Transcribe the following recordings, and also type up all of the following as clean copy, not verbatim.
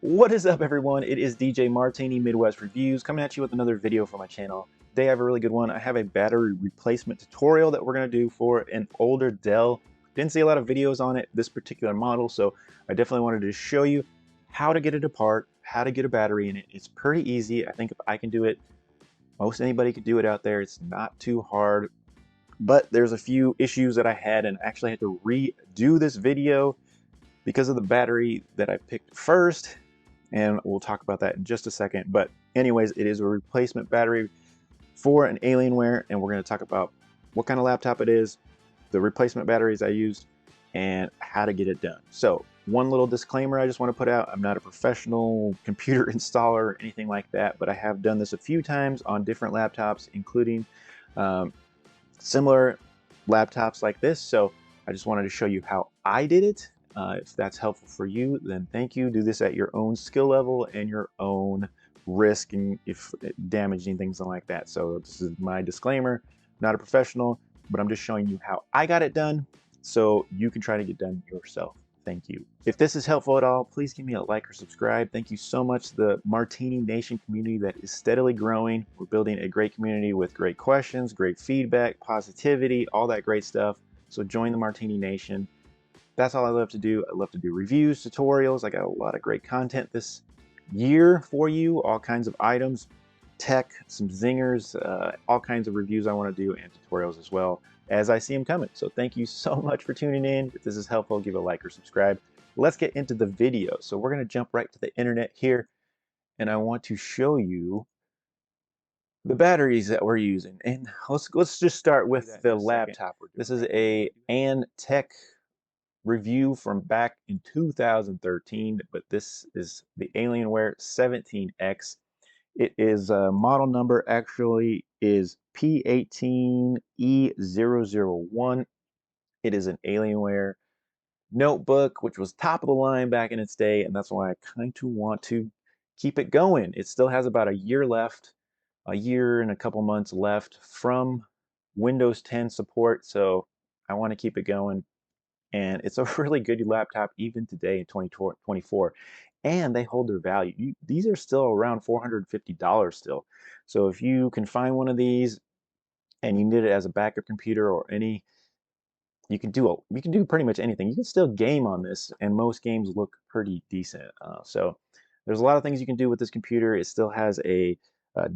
What is up, everyone? It is DJ Martini Midwest Reviews coming at you with another video for my channel. Today I have a really good one. I have a battery replacement tutorial that we're going to do for an older Dell. Didn't see a lot of videos on it, this particular model, so I definitely wanted to show you how to get it apart, how to get a battery in it. It's pretty easy. I think if I can do it, most anybody could do it out there. It's not too hard, but there's a few issues that I had and actually had to redo this video because of the battery that I picked first, and we'll talk about that in just a second. But anyways, it is a replacement battery for an Alienware, and we're going to talk about what kind of laptop it is, the replacement batteries I used, and how to get it done. So one little disclaimer I just want to put out: I'm not a professional computer installer or anything like that, but I have done this a few times on different laptops, including similar laptops like this. So I just wanted to show you how I did it. If that's helpful for you, then thank you. Do this at your own skill level and your own risk, and if damaging things like that. So this is my disclaimer. Not a professional, but I'm just showing you how I got it done so you can try to get done yourself. Thank you. If this is helpful at all, please give me a like or subscribe. Thank you so much. The Martini Nation community that is steadily growing. We're building a great community with great questions, great feedback, positivity, all that great stuff. So join the Martini Nation. That's all I love to do. I love to do reviews, tutorials. I got a lot of great content this year for you, all kinds of items, tech, some zingers, all kinds of reviews I want to do, and tutorials as well as I see them coming. So thank you so much for tuning in. If this is helpful, give a like or subscribe. Let's get into the video. So we're going to jump right to the internet here, and I want to show you the batteries that we're using. And let's just start with the laptop. This is a Antec review from back in 2013, but this is the Alienware 17X. It is model number actually is P18E001. It is an Alienware notebook, which was top of the line back in its day, and that's why I kind of want to keep it going. It still has about a year left, a year and a couple months left from Windows 10 support, so I want to keep it going. And it's a really good laptop even today in 2024, and they hold their value. These are still around $450 still. So if you can find one of these and you need it as a backup computer or any, you can do pretty much anything. You can still game on this, and most games look pretty decent. So there's a lot of things you can do with this computer. It still has a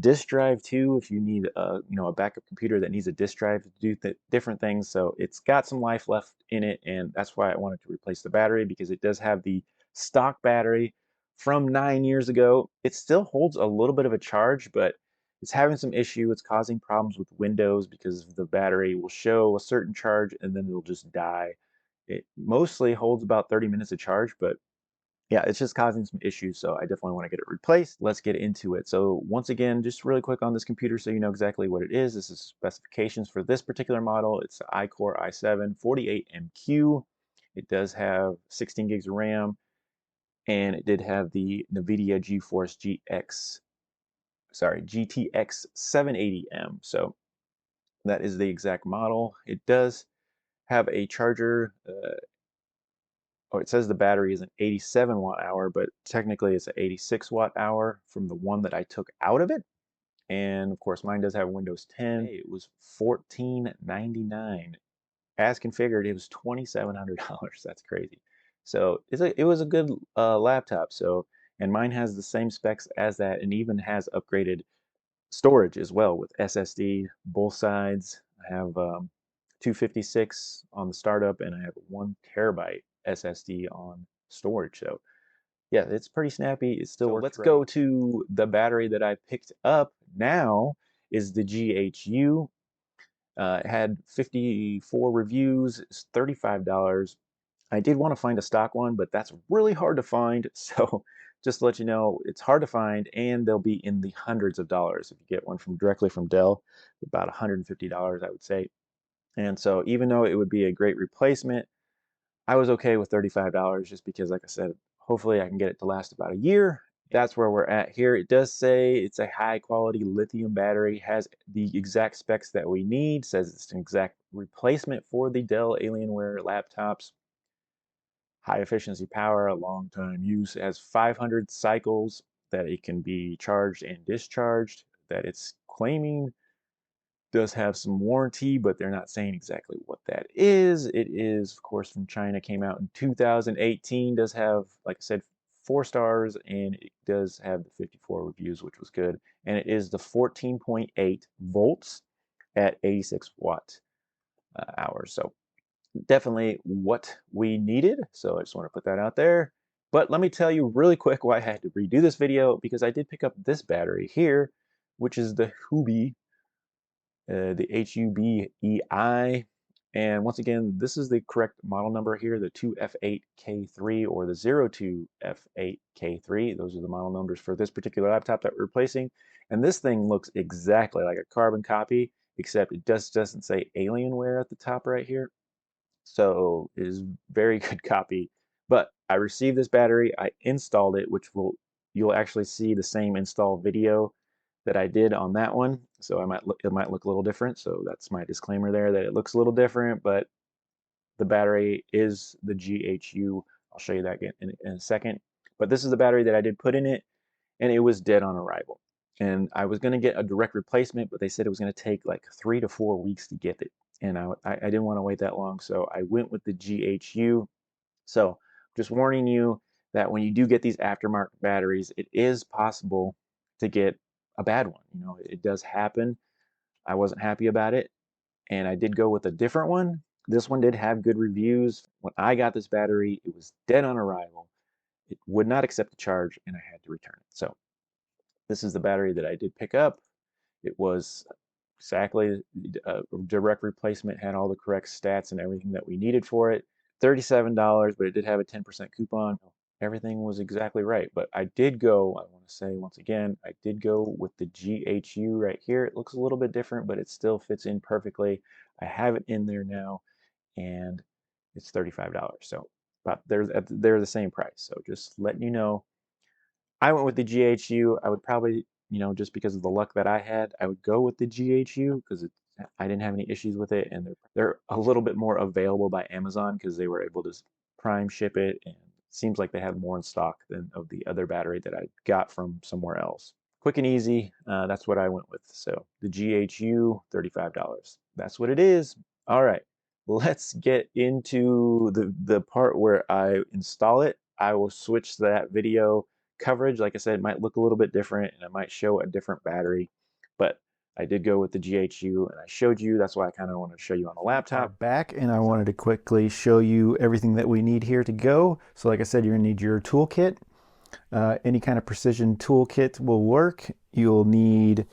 disk drive too, if you need a backup computer that needs a disk drive to do different things. So it's got some life left in it, and that's why I wanted to replace the battery, because it does have the stock battery from 9 years ago. It still holds a little bit of a charge, but it's having some issue. It's causing problems with Windows because the battery will show a certain charge and then it'll just die. It mostly holds about 30 minutes of charge, but yeah, it's just causing some issues, so I definitely want to get it replaced. Let's get into it. So once again, just really quick on this computer so you know exactly what it is. This is specifications for this particular model. It's the iCore i7 48MQ. It does have 16 gigs of RAM, and it did have the NVIDIA GTX 780M. So that is the exact model. It does have a charger. It says the battery is an 87 watt hour, but technically it's an 86 watt hour from the one that I took out of it. And of course, mine does have Windows 10. It was $14.99. As configured, it was $2,700. That's crazy. So it was a good laptop. So, and mine has the same specs as that, and even has upgraded storage as well with SSD, both sides. I have 256 on the startup, and I have 1 terabyte SSD on storage. So yeah, it's pretty snappy. It still works. Let's go to the battery that I picked up now. Is the GHU. It had 54 reviews. It's $35. I did want to find a stock one, but that's really hard to find. So just to let you know, it's hard to find, and they'll be in the hundreds of dollars if you get one from directly from Dell, about $150, I would say. And so even though it would be a great replacement, I was okay with $35 just because, like I said, hopefully I can get it to last about a year. That's where we're at here. It does say it's a high quality lithium battery, has the exact specs that we need, says it's an exact replacement for the Dell Alienware laptops. high efficiency power, long time use. It has 500 cycles that it can be charged and discharged, that it's claiming does have some warranty, but they're not saying exactly what that is. It is, of course, from China, came out in 2018, does have, like I said, 4 stars, and it does have the 54 reviews, which was good. And it is the 14.8 volts at 86 watt hours. So definitely what we needed. So I just want to put that out there. But let me tell you really quick why I had to redo this video, because I did pick up this battery here, which is the Hubei, the HUBEI. And once again, this is the correct model number here, the 2F8K3 or the 02F8K3. Those are the model numbers for this particular laptop that we're replacing. And this thing looks exactly like a carbon copy, except it just doesn't say Alienware at the top right here. So it is very good copy. But I received this battery, I installed it, which you'll actually see the same install video that I did on that one. So it might look a little different. So that's my disclaimer there, that it looks a little different, but the battery is the GHU. I'll show you that again in a second. But this is the battery that I did put in it, and it was dead on arrival. And I was going to get a direct replacement, but they said it was going to take like 3 to 4 weeks to get it. And I didn't want to wait that long, so I went with the GHU. So just warning you that when you do get these aftermarket batteries, it is possible to get a bad one. You know, it does happen. I wasn't happy about it, and I did go with a different one. This one did have good reviews. When I got this battery, it was dead on arrival. It would not accept the charge, and I had to return it. So this is the battery that I did pick up. It was exactly a direct replacement, had all the correct stats and everything that we needed for it. $37, but it did have a 10% coupon. Everything was exactly right. But I did go, I want to say once again, I did go with the GHU right here. It looks a little bit different, but it still fits in perfectly. I have it in there now, and it's $35. So but they're the same price. So just letting you know, I went with the GHU. I would probably, just because of the luck that I had, I would go with the GHU because I didn't have any issues with it, and they're a little bit more available by Amazon because they were able to prime ship it, and it seems like they have more in stock than of the other battery that I got from somewhere else. Quick and easy, that's what I went with. So the GHU, $35. That's what it is. All right, let's get into the part where I install it. I will switch that video coverage. Like I said, it might look a little bit different, and it might show a different battery, but I did go with the GHU, and I showed you. That's why I kind of wanted to show you on the laptop. Back, and I wanted to quickly show you everything that we need here to go. So like I said, you're gonna need your toolkit. Any kind of precision toolkit will work. You'll need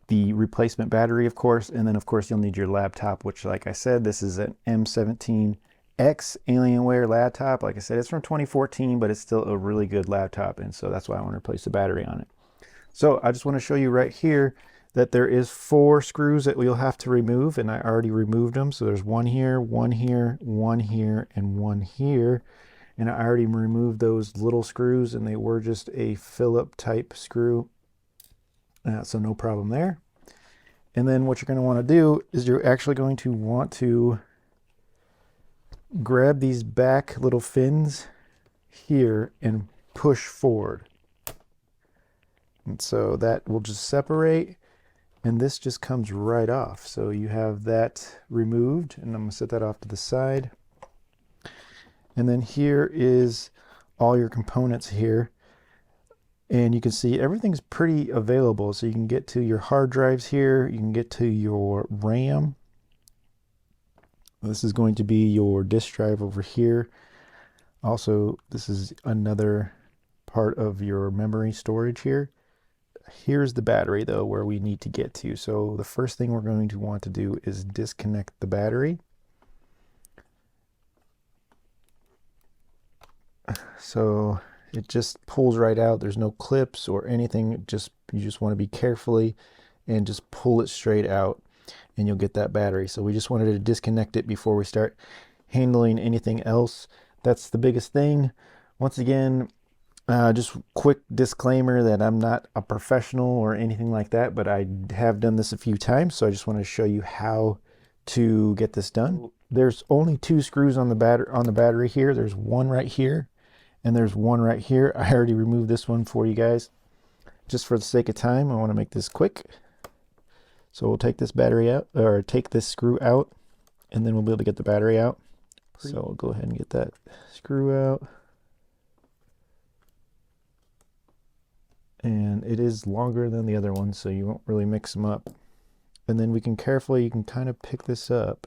the replacement battery, of course, and then of course you'll need your laptop, which like I said, this is an M17X Alienware laptop. Like I said, it's from 2014, but it's still a really good laptop, and so that's why I want to replace the battery on it. So I just want to show you right here that there is 4 screws that we'll have to remove, and I already removed them. So there's one here, one here, one here, and one here. And I already removed those little screws, and they were just a Phillips type screw. So no problem there. And then what you're going to want to do is you're actually going to want to grab these back little fins here and push forward. And so that will just separate, and this just comes right off. So you have that removed, and I'm going to set that off to the side. And then here is all your components here. And you can see everything's pretty available. So you can get to your hard drives here. You can get to your RAM. This is going to be your disk drive over here. Also, this is another part of your memory storage here. Here's the battery though, where we need to get to. So the first thing we're going to want to do is disconnect the battery. So it just pulls right out. There's no clips or anything. You just want to be carefully and just pull it straight out, and you'll get that battery. So we just wanted to disconnect it before we start handling anything else. That's the biggest thing. Once again, just quick disclaimer that I'm not a professional or anything like that, but I have done this a few times, so I just want to show you how to get this done. There's only 2 screws on the battery here. There's one right here and there's one right here. I already removed this one for you guys. Just for the sake of time, I want to make this quick. So we'll take this battery out, or take this screw out, and then we'll be able to get the battery out. So we'll go ahead and get that screw out. And it is longer than the other one, so you won't really mix them up. And then we can carefully, you can kind of pick this up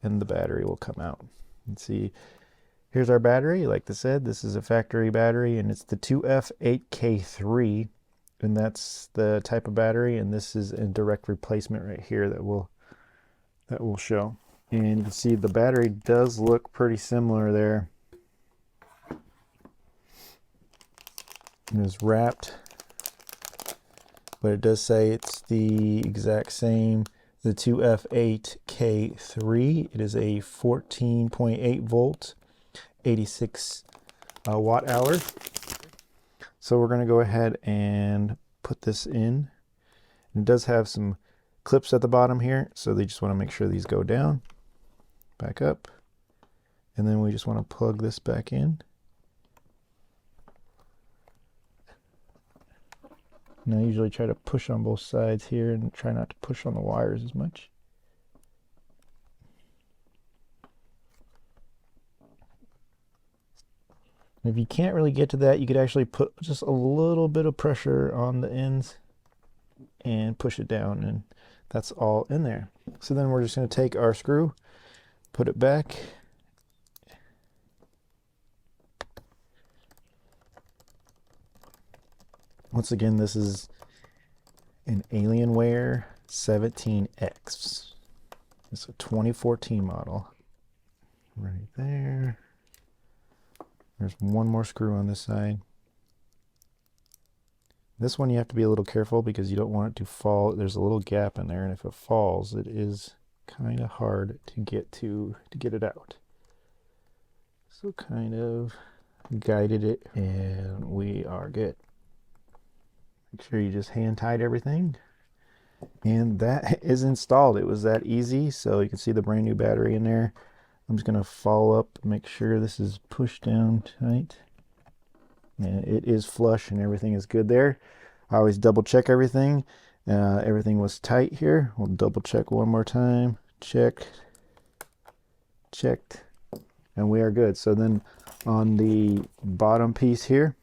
and the battery will come out. And see, here's our battery. Like I said, this is a factory battery and it's the 2F8K3, and that's the type of battery, and this is a direct replacement right here that will show. And you can see the battery does look pretty similar there. It is wrapped, but it does say it's the exact same, the 2F8K3. It is a 14.8 volt, 86 watt hour. So we're going to go ahead and put this in. It does have some clips at the bottom here, so they just want to make sure these go down, back up, and then we just want to plug this back in. And I usually try to push on both sides here and try not to push on the wires as much. And if you can't really get to that, you could actually put just a little bit of pressure on the ends and push it down, and that's all in there. So then we're just going to take our screw, put it back, once again, this is an Alienware 17X. It's a 2014 model. Right there. There's one more screw on this side. This one you have to be a little careful because you don't want it to fall. There's a little gap in there, and if it falls, it is kind of hard to get it out. So kind of guided it, and we are good. Make sure you just hand tight everything, and that is installed. It was that easy. So you can see the brand new battery in there. I'm just going to follow up, make sure this is pushed down tight, and it is flush and everything is good there. I always double check everything. Everything was tight here. We'll double check one more time. Checked, and we are good. So then on the bottom piece here,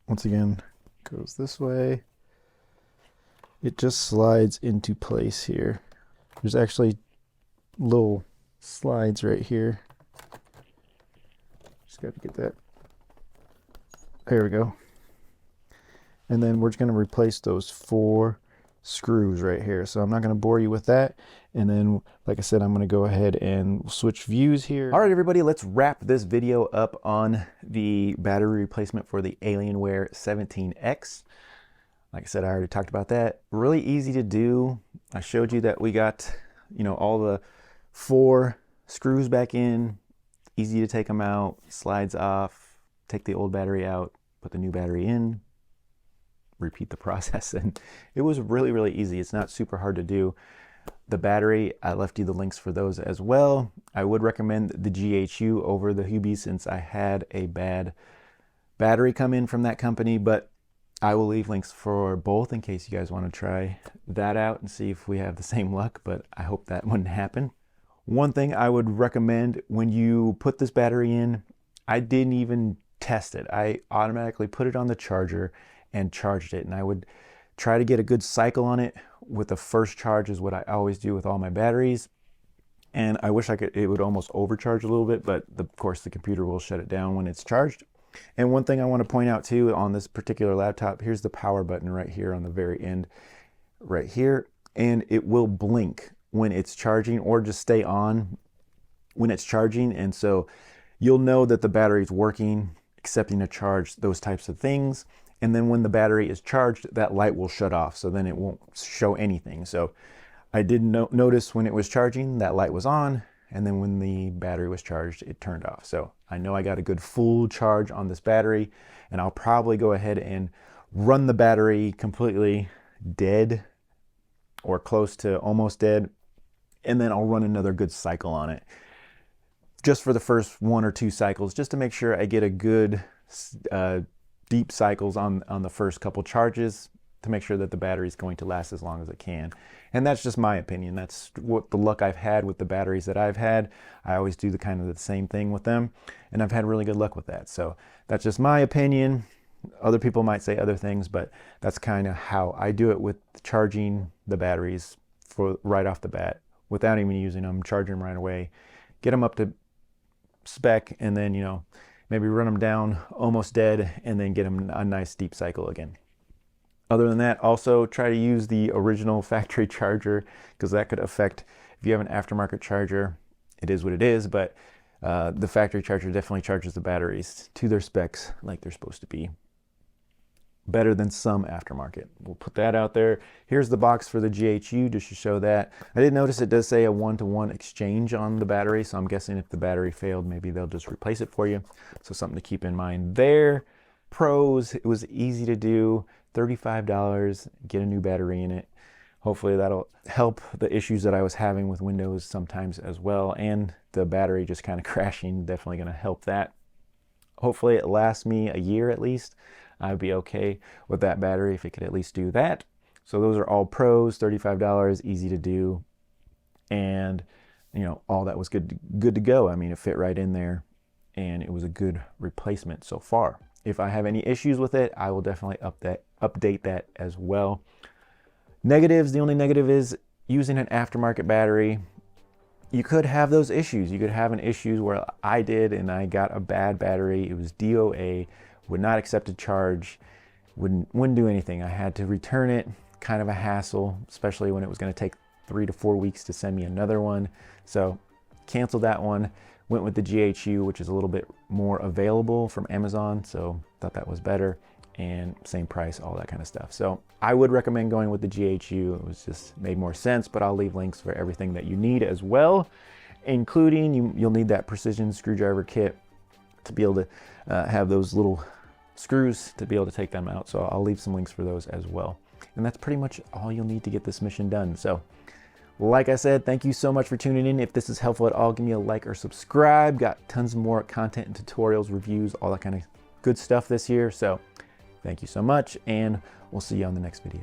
once again, goes this way. It just slides into place here. There's actually little slides right here. Just got to get that. There we go. And then we're just going to replace those 4 screws right here. So I'm not going to bore you with that. And then, like I said, I'm going to go ahead and switch views here. All right, everybody, let's wrap this video up on the battery replacement for the Alienware 17X. Like I said, I already talked about that. Really easy to do. I showed you that we got, all the 4 screws back in. Easy to take them out, slides off, take the old battery out, put the new battery in, repeat the process. And it was really, really easy. It's not super hard to do. The battery, I left you the links for those as well. I would recommend the GHU over the Hubie since I had a bad battery come in from that company, but I will leave links for both in case you guys want to try that out and see if we have the same luck, but I hope that wouldn't happen. One thing I would recommend when you put this battery in, I didn't even test it. I automatically put it on the charger and charged it, and I would try to get a good cycle on it with the first charge is what I always do with all my batteries. And I wish it would almost overcharge a little bit, but of course the computer will shut it down when it's charged. And one thing I want to point out too on this particular laptop, here's the power button right here on the very end right here, and it will blink when it's charging or just stay on when it's charging. And so you'll know that the battery is working, accepting a charge, those types of things. And then when the battery is charged, that light will shut off, so then it won't show anything. So I did notice when it was charging, that light was on, and then when the battery was charged, it turned off. So I know I got a good full charge on this battery, and I'll probably go ahead and run the battery completely dead or close to almost dead and then I'll run another good cycle on it, just for the first 1 or 2 cycles, just to make sure I get a good deep cycles on the first couple charges, to make sure that the battery is going to last as long as it can. And that's just my opinion. That's what the luck I've had with the batteries that I've had. I always do the kind of the same thing with them, and I've had really good luck with that. So that's just my opinion. Other people might say other things, but that's kind of how I do it with charging the batteries for right off the bat, without even using them, charge them right away, get them up to spec, and then, you know, maybe run them down almost dead, and then get them a nice deep cycle again. Other than that, also try to use the original factory charger, because that could affect, if you have an aftermarket charger, it is what it is, but the factory charger definitely charges the batteries to their specs like they're supposed to be. Better than some aftermarket. We'll put that out there. Here's the box for the GHU, just to show that. I did notice it does say a 1-to-1 exchange on the battery, so I'm guessing if the battery failed, maybe they'll just replace it for you. So something to keep in mind there. Pros, it was easy to do. $35, get a new battery in it. Hopefully that'll help the issues that I was having with Windows sometimes as well, and the battery just kind of crashing, definitely going to help that. Hopefully it lasts me a year at least. I'd be okay with that battery if it could at least do that. So those are all pros, $35, easy to do, and you know, all that was good to go. I mean, it fit right in there, and it was a good replacement so far. If I have any issues with it, I will definitely update that as well. Negatives, the only negative is using an aftermarket battery. You could have those issues. You could have an issue where I did, and I got a bad battery. It was DOA, would not accept a charge, wouldn't do anything. I had to return it, kind of a hassle, especially when it was going to take 3 to 4 weeks to send me another one. So canceled that one, went with the GHU, which is a little bit more available from Amazon, so thought that was better, and same price, all that kind of stuff. So I would recommend going with the GHU. It was just made more sense, but I'll leave links for everything that you need as well, including you'll need that precision screwdriver kit to be able to have those little screws to be able to take them out. So I'll leave some links for those as well. And that's pretty much all you'll need to get this mission done. So like I said, thank you so much for tuning in. If this is helpful at all, give me a like or subscribe. Got tons more content and tutorials, reviews, all that kind of good stuff this year. So thank you so much, and we'll see you on the next video.